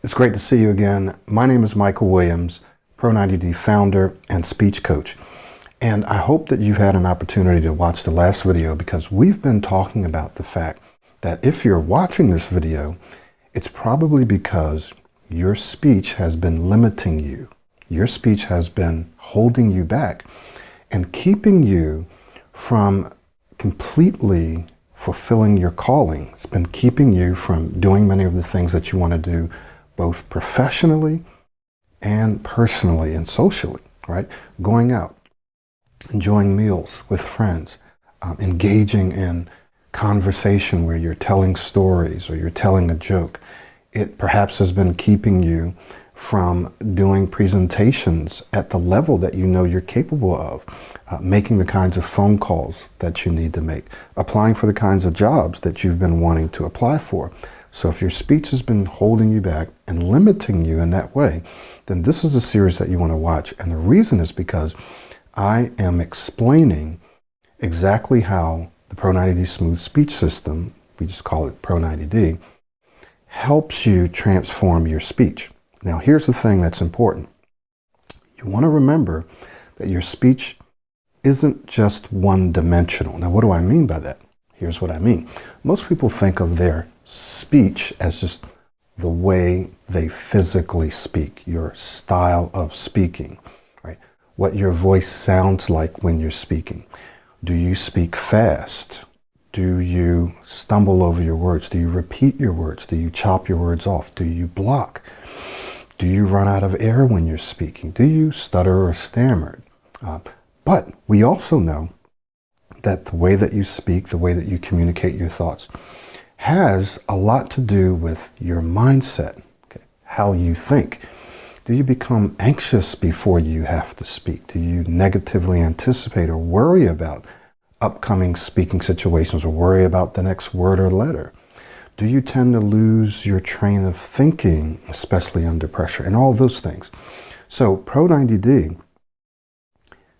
It's great to see you again. My name is Michael Williams, Pro90D founder and speech coach. And I hope that you've had an opportunity to watch the last video, because we've been talking about the fact that if you're watching this video, it's probably because your speech has been limiting you. Your speech has been holding you back and keeping you from completely fulfilling your calling. It's been keeping you from doing many of the things that you want to do, both professionally and personally and socially, right? Going out, enjoying meals with friends, engaging in conversation where you're telling stories or you're telling a joke. It perhaps has been keeping you from doing presentations at the level that you know you're capable of, making the kinds of phone calls that you need to make, applying for the kinds of jobs that you've been wanting to apply for. So if your speech has been holding you back and limiting you in that way, then this is a series that you want to watch. And the reason is because I am explaining exactly how the Pro90D Smooth Speech System, we just call it Pro90D, helps you transform your speech. Now, here's the thing that's important. You want to remember that your speech isn't just one-dimensional. Now, what do I mean by that? Here's what I mean. Most people think of their speech as just the way they physically speak, your style of speaking, right? What your voice sounds like when you're speaking. Do you speak fast? Do you stumble over your words? Do you repeat your words? Do you chop your words off? Do you block? Do you run out of air when you're speaking? Do you stutter or stammer? But we also know that the way that you speak, the way that you communicate your thoughts, has a lot to do with your mindset, okay? How you think. Do you become anxious before you have to speak? Do you negatively anticipate or worry about upcoming speaking situations or worry about the next word or letter? Do you tend to lose your train of thinking, especially under pressure, and all those things? So Pro90D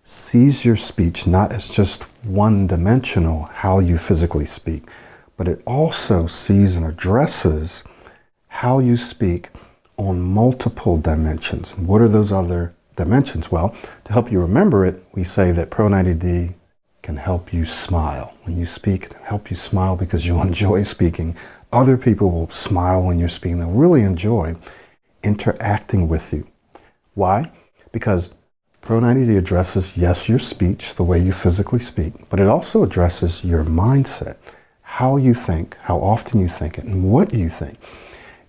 sees your speech not as just one-dimensional, how you physically speak, but it also sees and addresses how you speak on multiple dimensions. What are those other dimensions? Well, to help you remember it, we say that Pro90D can help you smile. When you speak, it can help you smile because you enjoy speaking. Other people will smile when you're speaking. They'll really enjoy interacting with you. Why? Because Pro90D addresses, yes, your speech, the way you physically speak, but it also addresses your mindset, how you think, how often you think it, and what you think.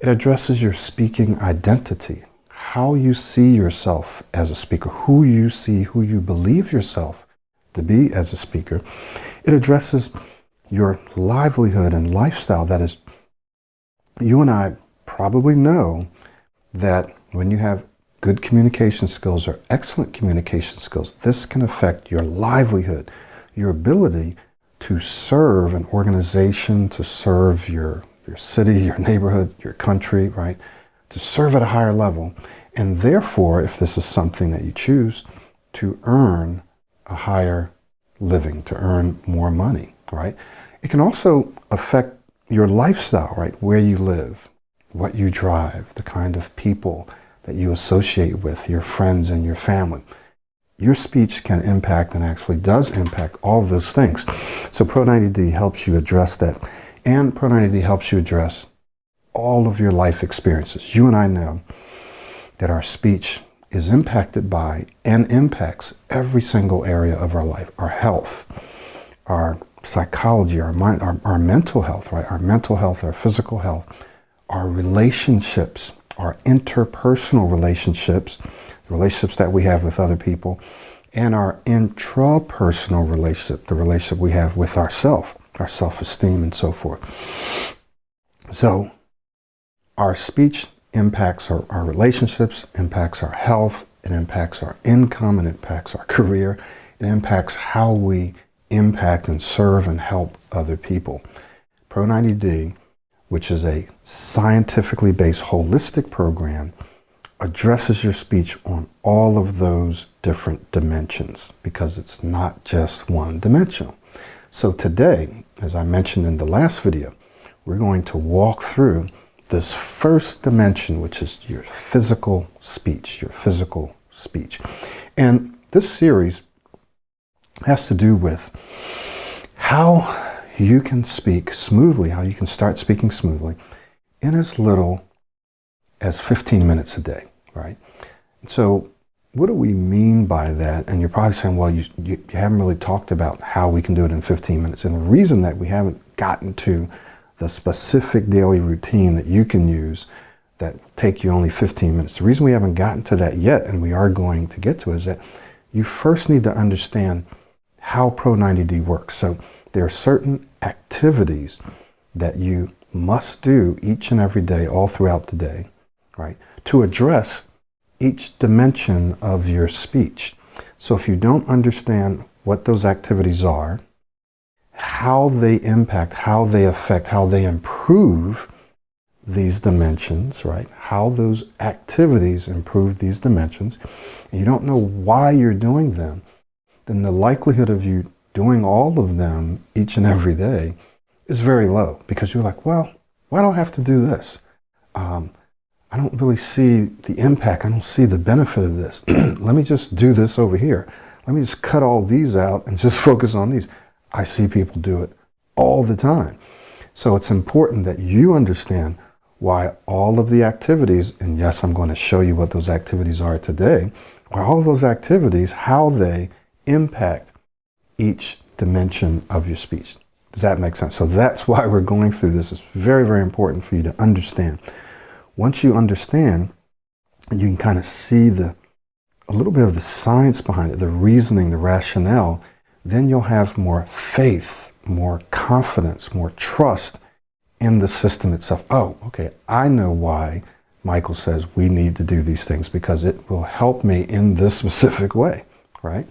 It addresses your speaking identity, how you see yourself as a speaker, who you see, who you believe yourself to be as a speaker. It addresses your livelihood and lifestyle. That is, you and I probably know that when you have good communication skills or excellent communication skills, this can affect your livelihood, your ability to serve an organization, to serve your city, your neighborhood, your country, right? To serve at a higher level. And therefore, if this is something that you choose, to earn a higher living, to earn more money, right? It can also affect your lifestyle, right? Where you live, what you drive, the kind of people that you associate with, your friends and your family. Your speech can impact, and actually does impact, all of those things. So Pro90D helps you address that. And Pro90D helps you address all of your life experiences. You and I know that our speech is impacted by and impacts every single area of our life. Our health, our psychology, our mind, our mental health, right? Our mental health, our physical health, our relationships, our interpersonal relationships, the relationships that we have with other people, and our intrapersonal relationship, the relationship we have with ourself, our self-esteem and so forth. So our speech impacts our relationships, impacts our health, it impacts our income, it impacts our career, it impacts how we impact and serve and help other people. Pro90D, which is a scientifically based holistic program, addresses your speech on all of those different dimensions, because it's not just one dimensional. So today, as I mentioned in the last video, we're going to walk through this first dimension, which is your physical speech, And this series has to do with how you can speak smoothly, how you can start speaking smoothly in as little as 15 minutes a day, right? So what do we mean by that? And you're probably saying, well, you haven't really talked about how we can do it in 15 minutes. And the reason that we haven't gotten to the specific daily routine that you can use that take you only 15 minutes, the reason we haven't gotten to that yet, and we are going to get to it, is that you first need to understand how Pro 90D works. So there are certain activities that you must do each and every day, all throughout the day, right, to address each dimension of your speech. So if you don't understand what those activities are, how they impact, how they affect, how they improve these dimensions, right? How those activities improve these dimensions, and you don't know why you're doing them, then the likelihood of you doing all of them each and every day is very low, because you're like, well, why do I have to do this? I don't really see the impact. I don't see the benefit of this. Let me just do this over here. Let me just cut all these out and just focus on these. I see people do it all the time. So it's important that you understand why all of the activities, and yes, I'm going to show you what those activities are today, why all of those activities, how they impact each dimension of your speech. Does that make sense? So that's why we're going through this. It's very, very important for you to understand. Once you understand, and you can kind of see a little bit of the science behind it, the reasoning, the rationale, then you'll have more faith, more confidence, more trust in the system itself. Oh, okay, I know why Michael says we need to do these things, because it will help me in this specific way, right?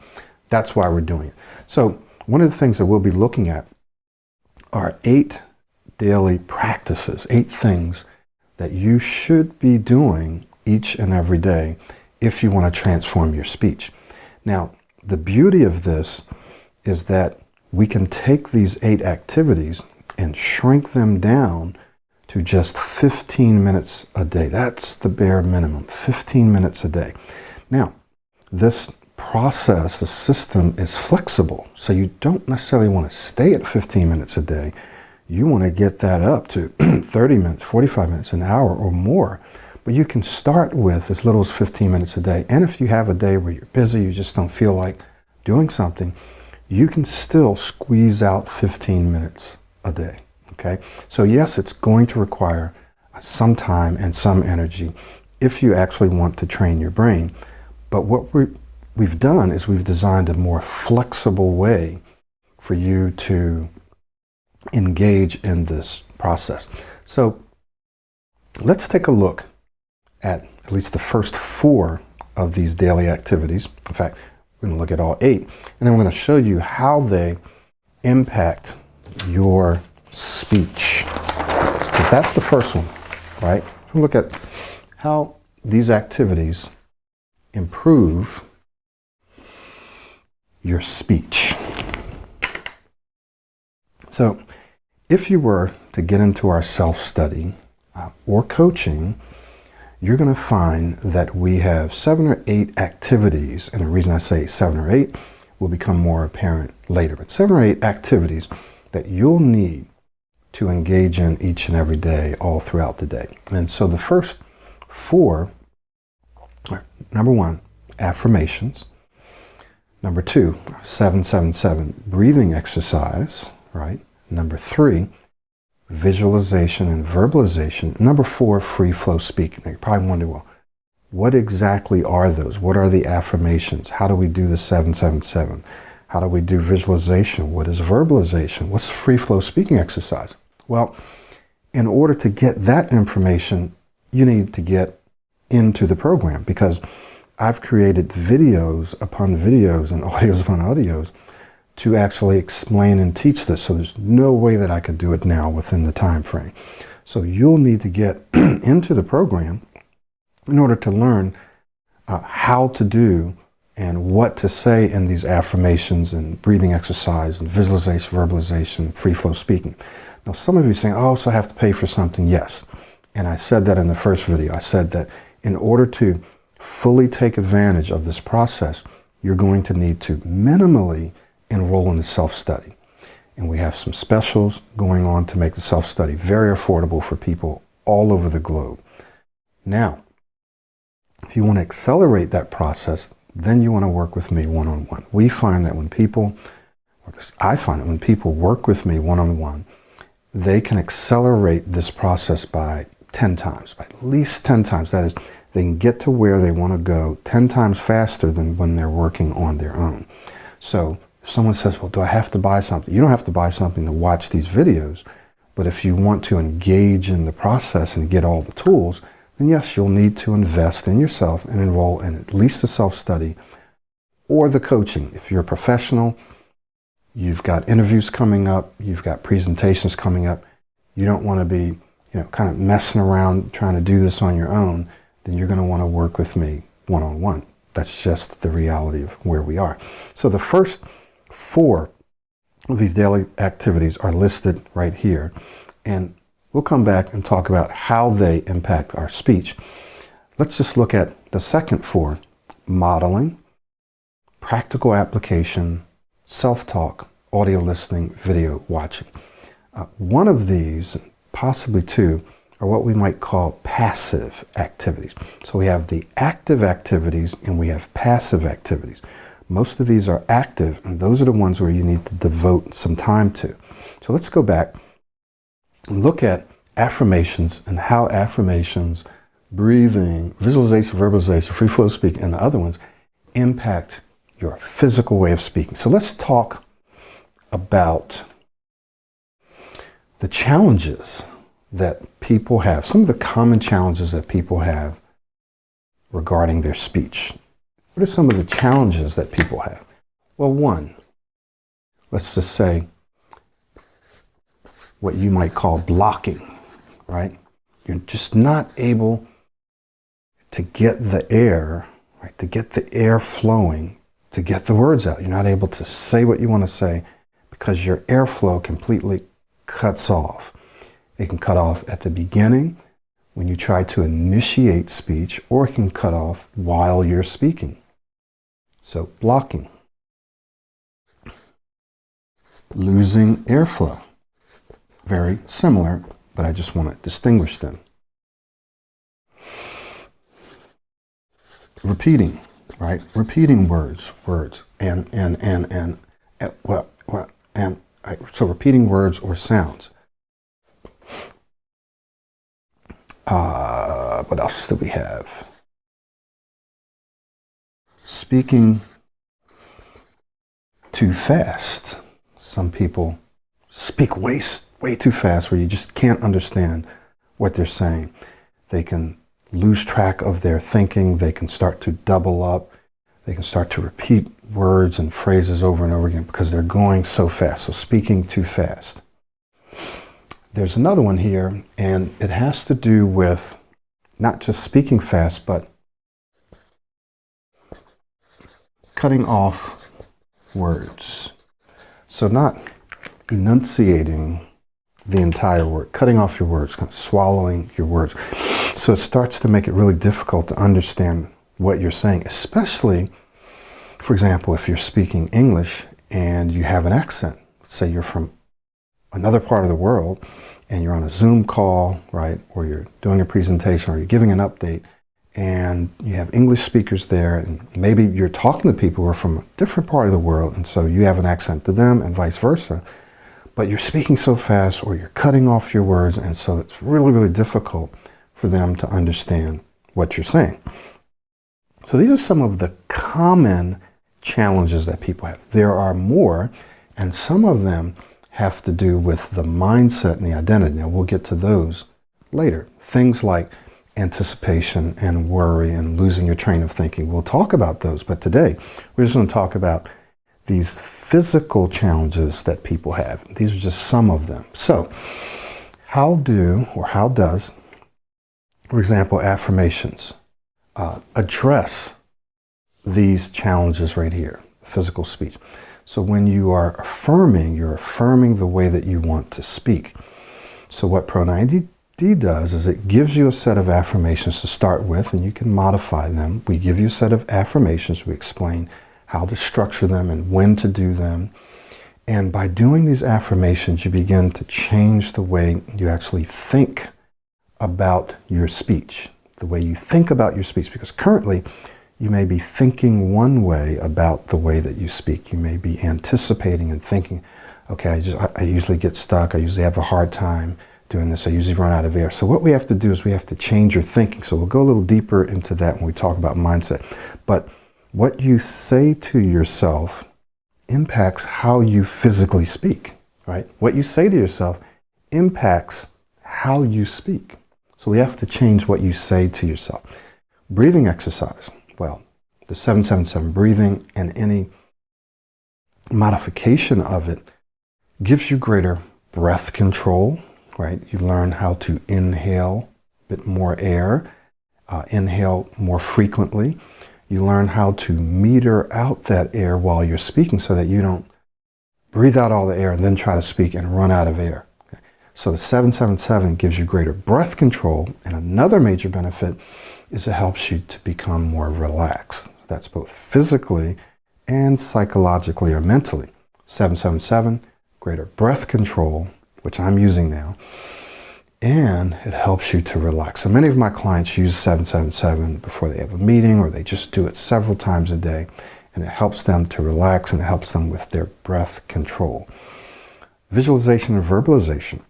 That's why we're doing it. So one of the things that we'll be looking at are 8 daily practices, 8 things that you should be doing each and every day if you want to transform your speech. Now, the beauty of this is that we can take these 8 activities and shrink them down to just 15 minutes a day. That's the bare minimum, 15 minutes a day. Now, this process, the system is flexible, so you don't necessarily want to stay at 15 minutes a day. You want to get that up to 30 minutes, 45 minutes, an hour or more. But you can start with as little as 15 minutes a day. And if you have a day where you're busy, you just don't feel like doing something, you can still squeeze out 15 minutes a day, okay? So yes, it's going to require some time and some energy if you actually want to train your brain. But what we've done is we've designed a more flexible way for you to engage in this process. So let's take a look at least the first 4 of these daily activities. In fact, we're going to look at all 8, and then we're going to show you how they impact your speech. Because that's the first one, right? We'll look at how these activities improve your speech. So if you were to get into our self-study or coaching, you're going to find that we have 7 or 8 activities, and the reason I say 7 or 8 will become more apparent later, but 7 or 8 activities that you'll need to engage in each and every day, all throughout the day. And so the first 4 are, number 1, affirmations. Number 2, 777, breathing exercise, right? Number 3, visualization and verbalization. Number 4, free flow speaking. Now, you're probably wondering, well, what exactly are those? What are the affirmations? How do we do the 777? How do we do visualization? What is verbalization? What's free flow speaking exercise? Well, in order to get that information, you need to get into the program, because I've created videos upon videos and audios upon audios to actually explain and teach this. So there's no way that I could do it now within the time frame. So you'll need to get into the program in order to learn how to do and what to say in these affirmations and breathing exercise and visualization, verbalization, free flow speaking. Now, some of you are saying, oh, so I have to pay for something. Yes, And I said that in the first video. I said that in order to fully take advantage of this process, you're going to need to minimally enroll in the self-study. And we have some specials going on to make the self-study very affordable for people all over the globe. Now, if you want to accelerate that process, then you want to work with me one-on-one. We find that when people, I find that when people work with me one-on-one, they can accelerate this process by 10 times, by at least 10 times. That is, they can get to where they want to go 10 times faster than when they're working on their own. So if someone says, well, do I have to buy something? You don't have to buy something to watch these videos, but if you want to engage in the process and get all the tools, then yes, you'll need to invest in yourself and enroll in at least the self-study or the coaching. If you're a professional, you've got interviews coming up, you've got presentations coming up, you don't want to be, kind of messing around trying to do this on your own, then you're going to want to work with me one-on-one. That's just the reality of where we are. So the first 4 of these daily activities are listed right here. And we'll come back and talk about how they impact our speech. Let's just look at the second 4: modeling, practical application, self-talk, audio listening, video watching. One of these, possibly 2, are what we might call passive activities. So we have the active activities and we have passive activities. Most of these are active, and those are the ones where you need to devote some time to. So let's go back and look at affirmations and how affirmations, breathing, visualization, verbalization, free flow speaking, and the other ones impact your physical way of speaking. So let's talk about the challenges that people have, some of the common challenges that people have regarding their speech. What are some of the challenges that people have? Well, one, let's just say what you might call blocking, right? You're just not able to get the air, right? To get the air flowing, to get the words out. You're not able to say what you want to say because your airflow completely cuts off. It can cut off at the beginning when you try to initiate speech, or it can cut off while you're speaking. So blocking. Losing airflow. Very similar, but I just want to distinguish them. Repeating, right? Repeating words, and so repeating words or sounds. What else do we have? Speaking too fast. Some people speak way too fast where you just can't understand what they're saying. They can lose track of their thinking. They can start to double up. They can start to repeat words and phrases over and over again because they're going so fast. So speaking too fast. There's another one here, and it has to do with not just speaking fast, but cutting off words. So not enunciating the entire word, cutting off your words, kind of swallowing your words. So it starts to make it really difficult to understand what you're saying, especially, for example, if you're speaking English and you have an accent. Let's say you're from another part of the world and you're on a Zoom call, right? Or you're doing a presentation or you're giving an update and you have English speakers there, and maybe you're talking to people who are from a different part of the world, and so you have an accent to them and vice versa, but you're speaking so fast or you're cutting off your words, and so it's really, really difficult for them to understand what you're saying. So these are some of the common challenges that people have. There are more, and some of them have to do with the mindset and the identity. Now, we'll get to those later. Things like anticipation and worry and losing your train of thinking. We'll talk about those, but today we're just going to talk about these physical challenges that people have. These are just some of them. So, how does, for example, affirmations address these challenges right here, physical speech? So when you are affirming, you're affirming the way that you want to speak. So what Pro 90 D does is it gives you a set of affirmations to start with, and you can modify them. We give you a set of affirmations. We explain how to structure them and when to do them. And by doing these affirmations, you begin to change the way you actually think about your speech, the way you think about your speech, because currently you may be thinking one way about the way that you speak. You may be anticipating and thinking, okay, I usually get stuck. I usually have a hard time doing this. I usually run out of air. So what we have to do is we have to change your thinking. So we'll go a little deeper into that when we talk about mindset. But what you say to yourself impacts how you physically speak, right? What you say to yourself impacts how you speak. So we have to change what you say to yourself. Breathing exercise. Well, the 777 breathing and any modification of it gives you greater breath control, right? You learn how to inhale a bit more air, inhale more frequently. You learn how to meter out that air while you're speaking so that you don't breathe out all the air and then try to speak and run out of air. Okay? So the 777 gives you greater breath control, and another major benefit is it helps you to become more relaxed. That's both physically and psychologically or mentally. 777, greater breath control, which I'm using now, and it helps you to relax. So many of my clients use 777 before they have a meeting, or they just do it several times a day, and it helps them to relax and it helps them with their breath control. Visualization and verbalization.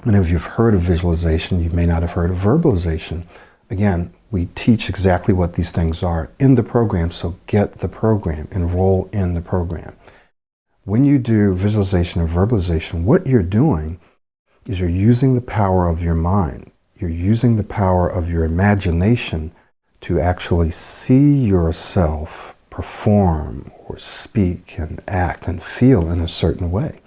Many of you have heard of visualization. You may not have heard of verbalization. Again, we teach exactly what these things are in the program, so get the program, enroll in the program. When you do visualization and verbalization, what you're doing is you're using the power of your mind. You're using the power of your imagination to actually see yourself perform or speak and act and feel in a certain way.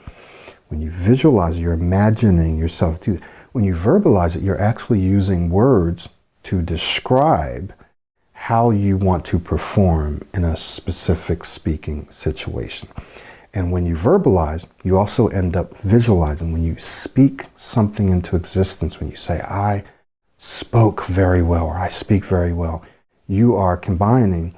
When you visualize, you're imagining yourself do that. When you verbalize it, you're actually using words to describe how you want to perform in a specific speaking situation. And when you verbalize, you also end up visualizing. When you speak something into existence, when you say, I spoke very well, or I speak very well, you are combining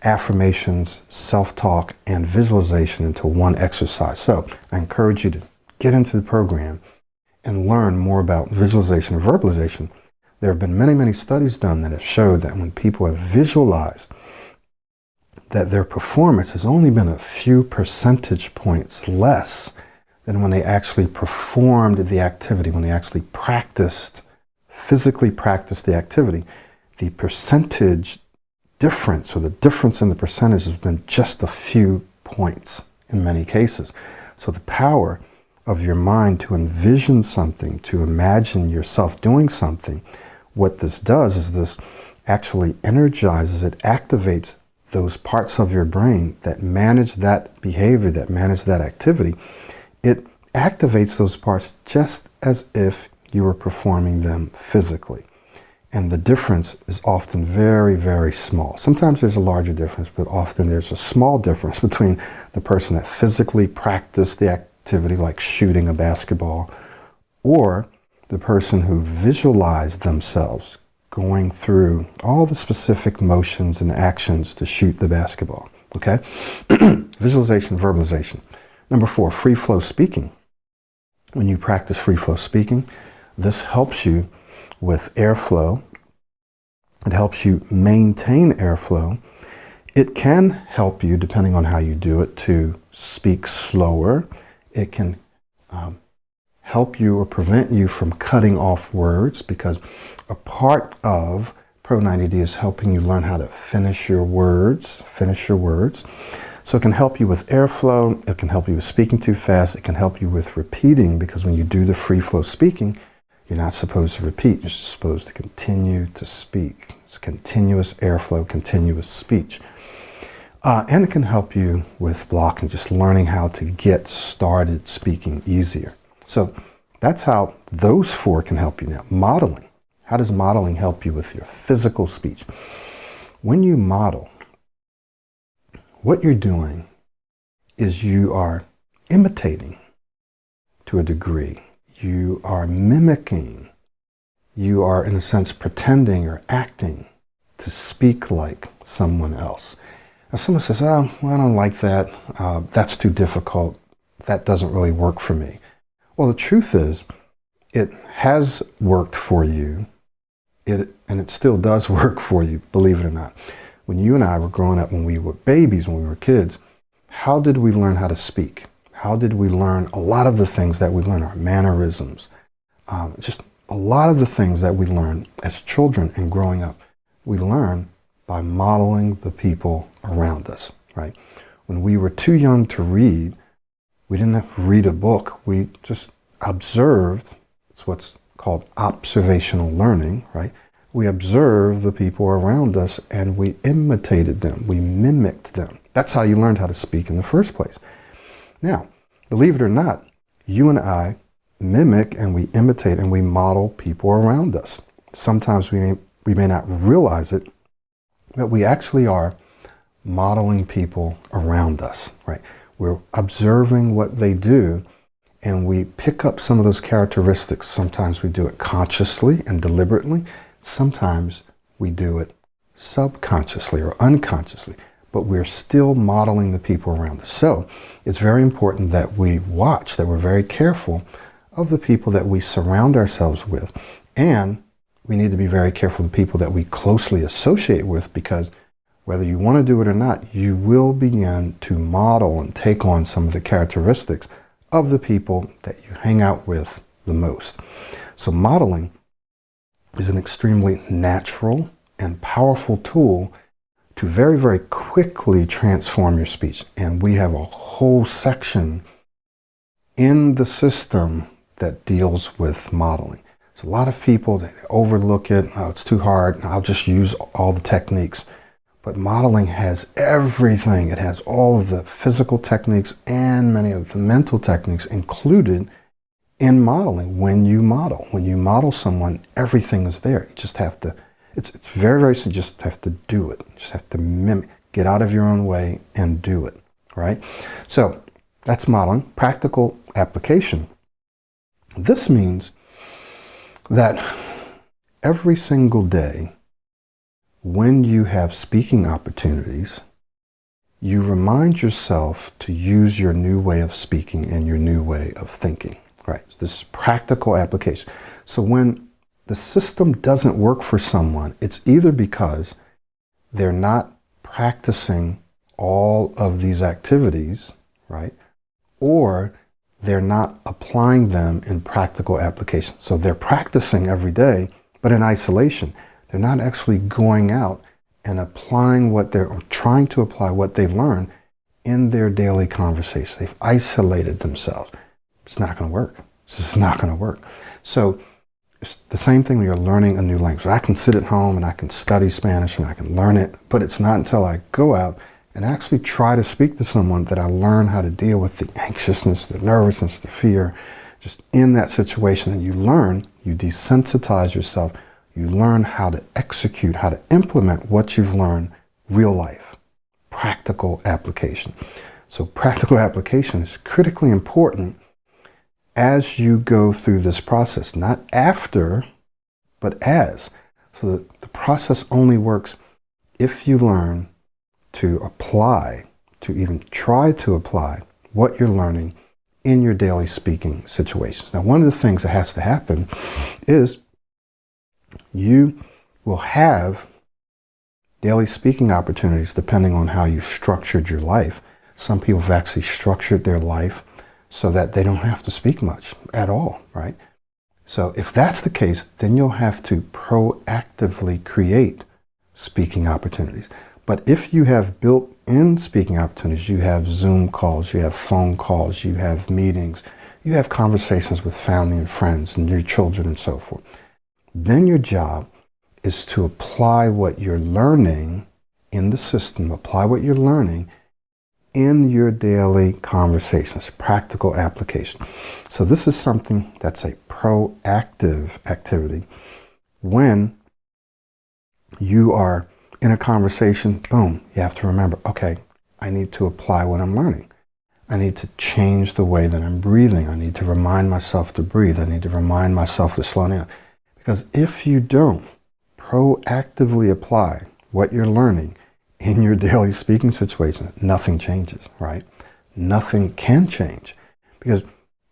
affirmations, self-talk, and visualization into one exercise. So I encourage you to get into the program and learn more about visualization and verbalization. There have been many, many studies done that have showed that when people have visualized, that their performance has only been a few percentage points less than when they actually performed the activity, when they actually physically practiced the activity. The percentage difference, or the difference in the percentage, has been just a few points in many cases. So the power of your mind to envision something, to imagine yourself doing something, what this does is this actually energizes, it activates those parts of your brain that manage that behavior, that manage that activity. It activates those parts just as if you were performing them physically. And the difference is often very, very small. Sometimes there's a larger difference, but often there's a small difference between the person that physically practiced the activity, like shooting a basketball, or the person who visualized themselves going through all the specific motions and actions to shoot the basketball. Okay? Visualization, verbalization. Number 4, free flow speaking. When you practice free flow speaking, this helps you with airflow. It helps you maintain airflow. It can help you, depending on how you do it, to speak slower. It can help you or prevent you from cutting off words, because a part of Pro 90D is helping you learn how to finish your words. So it can help you with airflow. It can help you with speaking too fast. It can help you with repeating, because when you do the free flow speaking, you're not supposed to repeat. You're supposed to continue to speak. It's continuous airflow, continuous speech. And it can help you with blocking, just learning how to get started speaking easier. So that's how those 4 can help you. Now, modeling. How does modeling help you with your physical speech? When you model, what you're doing is you are imitating, to a degree, you are mimicking, you are in a sense pretending or acting to speak like someone else. Now someone says, oh, well, I don't like that, that's too difficult, that doesn't really work for me. Well, the truth is, it has worked for you, and it still does work for you, believe it or not. When you and I were growing up, when we were babies, when we were kids, how did we learn how to speak? How did we learn a lot of the things that we learn, our mannerisms, just a lot of the things that we learn as children and growing up? We learn by modeling the people around us, right? When we were too young to read, we didn't have to read a book. We just observed. It's what's called observational learning, right? We observed the people around us and we imitated them. We mimicked them. That's how you learned how to speak in the first place. Now, believe it or not, you and I mimic and we imitate and we model people around us. Sometimes we may not realize it, but we actually are modeling people around us, right? We're observing what they do and we pick up some of those characteristics. Sometimes we do it consciously and deliberately. Sometimes we do it subconsciously or unconsciously, but we're still modeling the people around us. So it's very important that we watch, that we're very careful of the people that we surround ourselves with. And we need to be very careful of the people that we closely associate with, because whether you want to do it or not, you will begin to model and take on some of the characteristics of the people that you hang out with the most. So modeling is an extremely natural and powerful tool to very, very quickly transform your speech. And we have a whole section in the system that deals with modeling. So a lot of people, they overlook it. Oh, it's too hard. I'll just use all the techniques. But modeling has everything. It has all of the physical techniques and many of the mental techniques included in modeling. When you model someone, everything is there. You just have to, it's very, very simple. You just have to do it. You just have to mimic, get out of your own way and do it, right? So that's modeling. Practical application. This means that every single day, when you have speaking opportunities, you remind yourself to use your new way of speaking and your new way of thinking, right? This is practical application. So when the system doesn't work for someone, it's either because they're not practicing all of these activities, right? Or they're not applying them in practical application. So they're practicing every day, but in isolation. They're not actually going out and applying what they're, or trying to apply what they learn in their daily conversation. They've isolated themselves. It's not going to work. It's just not going to work. So it's the same thing when you're learning a new language. I can sit at home and I can study Spanish and I can learn it, but it's not until I go out and actually try to speak to someone that I learn how to deal with the anxiousness, the nervousness, the fear, just in that situation. And you learn, you desensitize yourself. You learn how to execute, how to implement what you've learned, real life, practical application. So practical application is critically important as you go through this process, not after, but as. So the process only works if you learn to apply, to even try to apply what you're learning in your daily speaking situations. Now, one of the things that has to happen is you will have daily speaking opportunities depending on how you've structured your life. Some people have actually structured their life so that they don't have to speak much at all, right? So if that's the case, then you'll have to proactively create speaking opportunities. But if you have built-in speaking opportunities, you have Zoom calls, you have phone calls, you have meetings, you have conversations with family and friends and your children and so forth, then your job is to apply what you're learning in the system, apply what you're learning in your daily conversations, practical application. So this is something that's a proactive activity. When you are in a conversation, boom, you have to remember, okay, I need to apply what I'm learning. I need to change the way that I'm breathing. I need to remind myself to breathe. I need to remind myself to slow down. Because if you don't proactively apply what you're learning in your daily speaking situation, nothing changes, right? Nothing can change. Because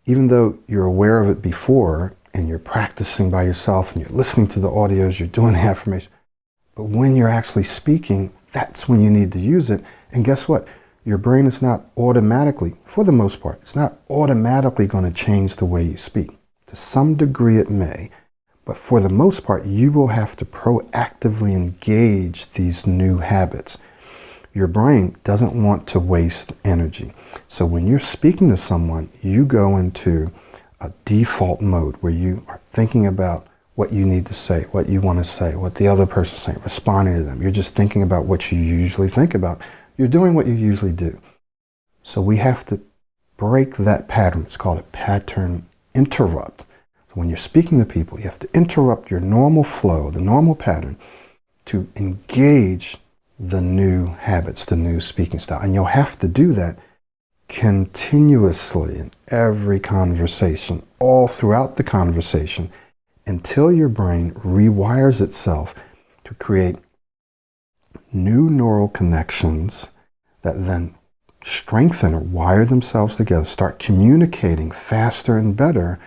even though you're aware of it before and you're practicing by yourself and you're listening to the audios, you're doing the affirmation, but when you're actually speaking, that's when you need to use it. And guess what? Your brain is not automatically, for the most part, it's not automatically going to change the way you speak. To some degree it may, but for the most part, you will have to proactively engage these new habits. Your brain doesn't want to waste energy. So when you're speaking to someone, you go into a default mode where you are thinking about what you need to say, what you want to say, what the other person's saying, responding to them. You're just thinking about what you usually think about. You're doing what you usually do. So we have to break that pattern. It's called a pattern interrupt. So when you're speaking to people, you have to interrupt your normal flow, the normal pattern, to engage the new habits, the new speaking style. And you'll have to do that continuously in every conversation, all throughout the conversation, until your brain rewires itself to create new neural connections that then strengthen or wire themselves together, start communicating faster and better,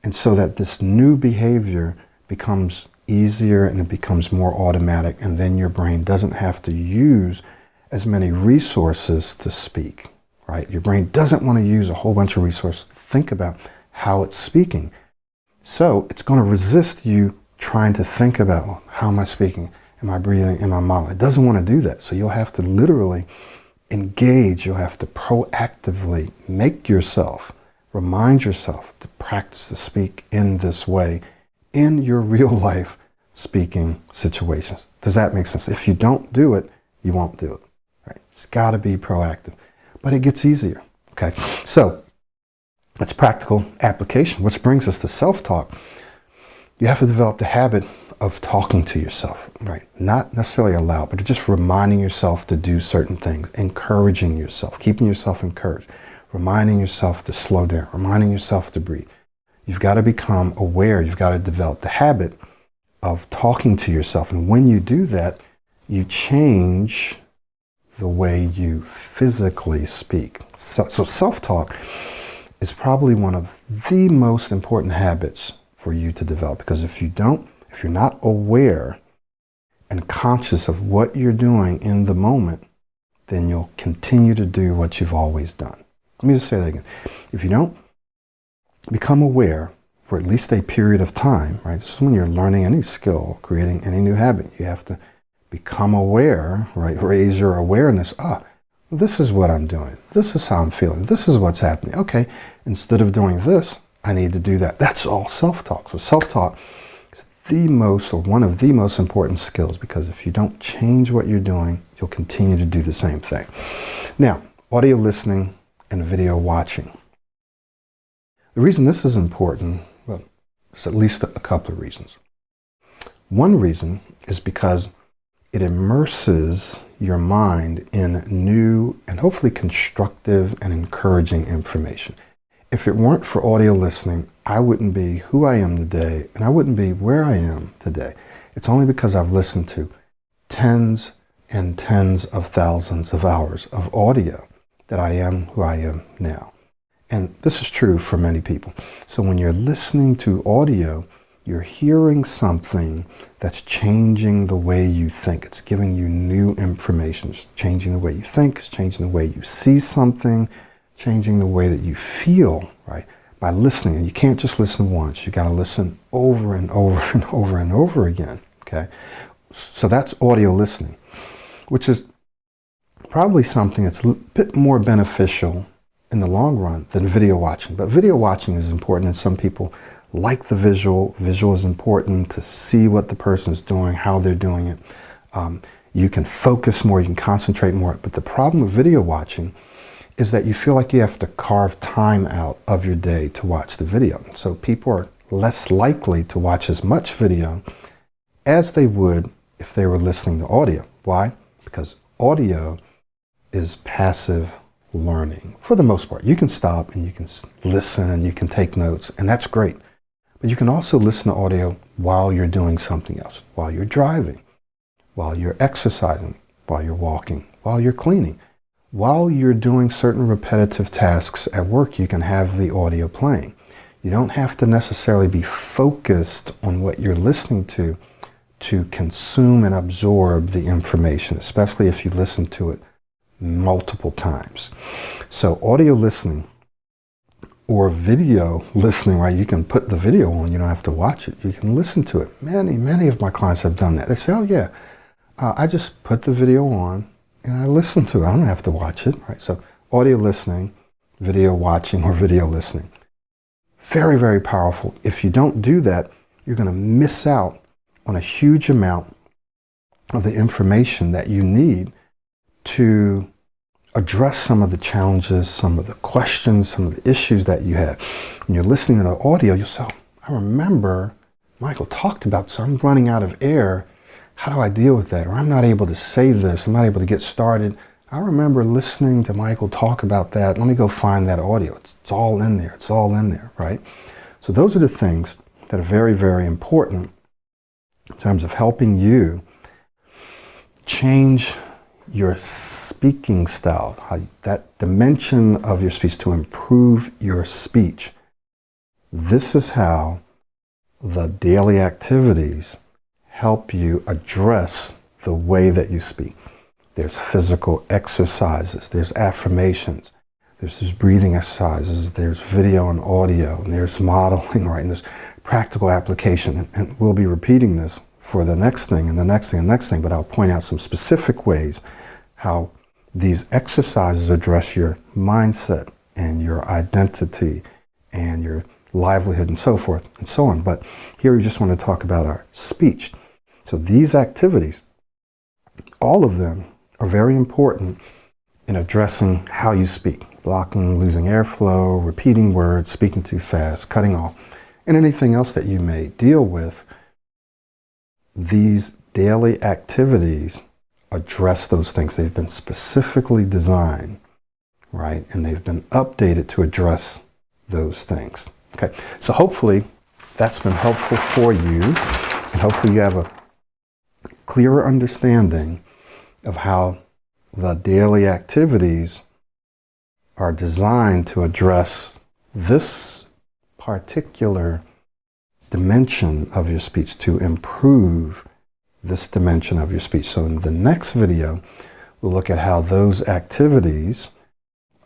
and so that this new behavior becomes easier and it becomes more automatic, and then your brain doesn't have to use as many resources to speak, right? Your brain doesn't want to use a whole bunch of resources to think about how it's speaking. So it's going to resist you trying to think about, well, how am I speaking? Am I breathing? Am I modeling? It doesn't want to do that. So you'll have to literally engage. You'll have to proactively make yourself, remind yourself to practice to speak in this way in your real life speaking situations. Does that make sense? If you don't do it, you won't do it. Right? It's got to be proactive. But it gets easier. Okay? So that's practical application, which brings us to self-talk. You have to develop the habit of talking to yourself, right? Not necessarily aloud, but just reminding yourself to do certain things, encouraging yourself, keeping yourself encouraged, reminding yourself to slow down, reminding yourself to breathe. You've got to become aware. You've got to develop the habit of talking to yourself. And when you do that, you change the way you physically speak. So self-talk is probably one of the most important habits for you to develop, because if you're not aware and conscious of what you're doing in the moment, then you'll continue to do what you've always done. Let me just say that again. If you don't become aware for at least a period of time, right? This is when you're learning any skill, creating any new habit. You have to become aware, right? Raise your awareness. This is what I'm doing. This is how I'm feeling. This is what's happening. Okay, instead of doing this, I need to do that. That's all self-talk. So self-talk is one of the most important skills, because if you don't change what you're doing, you'll continue to do the same thing. Now, audio listening and video watching. The reason this is important, well, there's at least a couple of reasons. One reason is because it immerses your mind in new and hopefully constructive and encouraging information. If it weren't for audio listening, I wouldn't be who I am today, and I wouldn't be where I am today. It's only because I've listened to tens and tens of thousands of hours of audio that I am who I am now. And this is true for many people. So when you're listening to audio, you're hearing something that's changing the way you think. It's giving you new information. It's changing the way you think. It's changing the way you see something, changing the way that you feel, right? By listening. And you can't just listen once. You got to listen over and over and over and over again, okay? So that's audio listening, which is probably something that's a bit more beneficial in the long run than video watching. But video watching is important, and some people like the visual. Visual is important to see what the person is doing, how they're doing it. You can focus more, you can concentrate more. But the problem with video watching is that you feel like you have to carve time out of your day to watch the video. So people are less likely to watch as much video as they would if they were listening to audio. Why? Because audio is passive learning for the most part. You can stop and you can listen and you can take notes, and that's great. But you can also listen to audio while you're doing something else, while you're driving, while you're exercising, while you're walking, while you're cleaning. While you're doing certain repetitive tasks at work, you can have the audio playing. You don't have to necessarily be focused on what you're listening to consume and absorb the information, especially if you listen to it multiple times. So audio listening or video listening, right? You can put the video on, you don't have to watch it. You can listen to it. Many of my clients have done that. They say, oh yeah, I just put the video on and I listen to it. I don't have to watch it, right? So audio listening, video watching, or video listening. Very, very powerful. If you don't do that, you're going to miss out on a huge amount of the information that you need to address some of the challenges, some of the questions, some of the issues that you have. When you're listening to audio, you'll say, I remember Michael talked about, so I'm running out of air. How do I deal with that? Or I'm not able to say this. I'm not able to get started. I remember listening to Michael talk about that. Let me go find that audio. It's all in there. It's all in there, right? So those are the things that are very, very important in terms of helping you change your speaking style, that dimension of your speech, to improve your speech. This is how the daily activities help you address the way that you speak. There's physical exercises, there's affirmations, there's breathing exercises, there's video and audio, and there's modeling, right? And there's practical application. And we'll be repeating this for the next thing and the next thing and the next thing, but I'll point out some specific ways how these exercises address your mindset and your identity and your livelihood and so forth and so on. But here we just want to talk about our speech. So these activities, all of them are very important in addressing how you speak. Blocking, losing airflow, repeating words, speaking too fast, cutting off, and anything else that you may deal with. These daily activities address those things. They've been specifically designed, right? And they've been updated to address those things. Okay, so hopefully that's been helpful for you, and hopefully you have a clearer understanding of how the daily activities are designed to address this particular dimension of your speech, to improve this dimension of your speech. So in the next video, we'll look at how those activities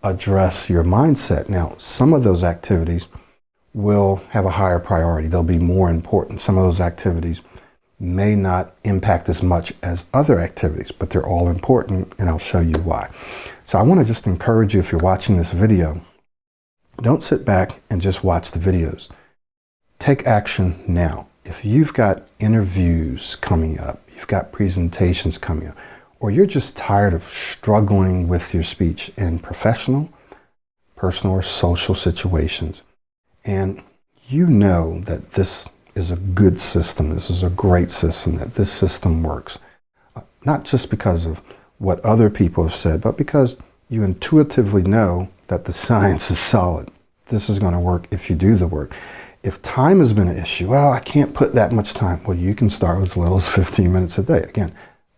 address your mindset. Now, some of those activities will have a higher priority. They'll be more important. Some of those activities may not impact as much as other activities, but they're all important, and I'll show you why. So I want to just encourage you, if you're watching this video, don't sit back and just watch the videos. Take action now. If you've got interviews coming up, you've got presentations coming up, or you're just tired of struggling with your speech in professional, personal, or social situations, and you know that this is a good system, this is a great system, that this system works, not just because of what other people have said, but because you intuitively know that the science is solid. This is going to work if you do the work. If time has been an issue, well, I can't put that much time. Well, you can start with as little as 15 minutes a day. Again,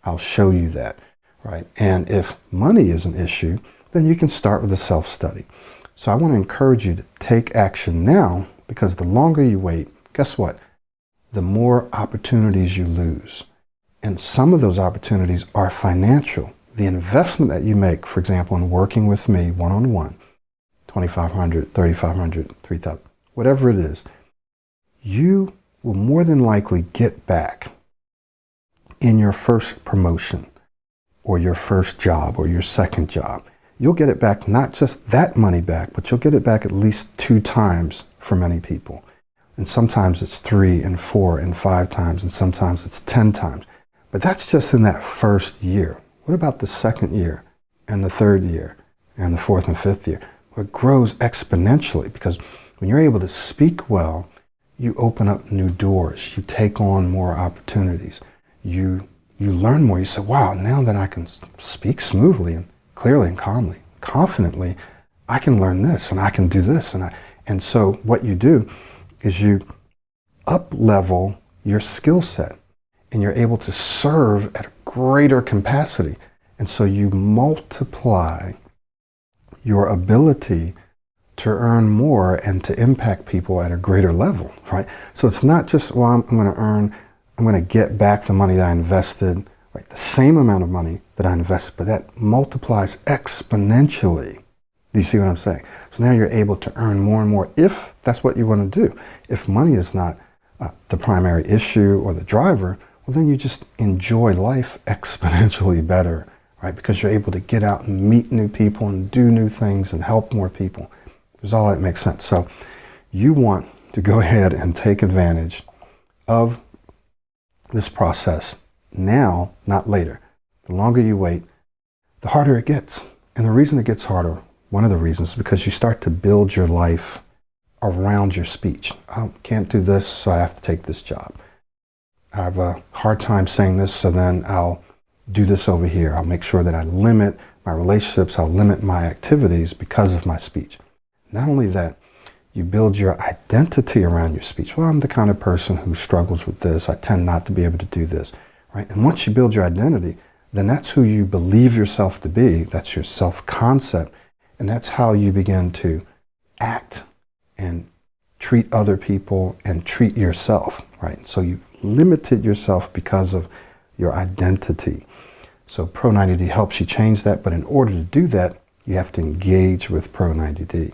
I'll show you that, right? And if money is an issue, then you can start with a self-study. So I want to encourage you to take action now, because the longer you wait, guess what? The more opportunities you lose. And some of those opportunities are financial. The investment that you make, for example, in working with me one-on-one, $2,500, $3,500, $3,000, whatever it is, you will more than likely get back in your first promotion or your first job or your second job. You'll get it back, not just that money back, but you'll get it back at least 2 times for many people. And sometimes it's 3 and 4 and 5 times, and sometimes it's 10 times. But that's just in that first year. What about the second year and the third year and the fourth and fifth year? Well, it grows exponentially, because when you're able to speak well, you open up new doors. You take on more opportunities. You learn more. You say, wow, now that I can speak smoothly and clearly and calmly, confidently, I can learn this and I can do this. And so what you do is you up-level your skill set and you're able to serve at a greater capacity. And so you multiply your ability to earn more and to impact people at a greater level, right? So it's not just, well, I'm going to get back the money that I invested, right? The same amount of money that I invested, but that multiplies exponentially. Do you see what I'm saying? So now you're able to earn more and more if that's what you want to do. If money is not the primary issue or the driver, well, then you just enjoy life exponentially better, right? Because you're able to get out and meet new people and do new things and help more people. Does all that make sense? So you want to go ahead and take advantage of this process now, not later. The longer you wait, the harder it gets. And the reason it gets harder, one of the reasons, is because you start to build your life around your speech. I can't do this, so I have to take this job. I have a hard time saying this, so then I'll do this over here. I'll make sure that I limit my relationships, I'll limit my activities because of my speech. Not only that, you build your identity around your speech. Well, I'm the kind of person who struggles with this. I tend not to be able to do this, right? And once you build your identity, then that's who you believe yourself to be. That's your self-concept. And that's how you begin to act and treat other people and treat yourself, right? So you limited yourself because of your identity. So Pro 90D helps you change that. But in order to do that, you have to engage with Pro 90D.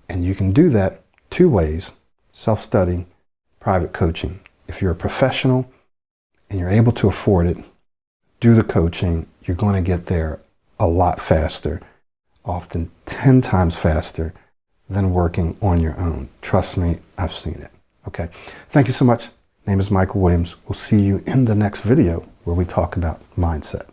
And you can do that two ways: self-study, private coaching. If you're a professional and you're able to afford it, do the coaching. You're going to get there a lot faster, often 10 times faster than working on your own. Trust me, I've seen it. Okay. Thank you so much. Name is Michael Williams. We'll see you in the next video where we talk about mindset.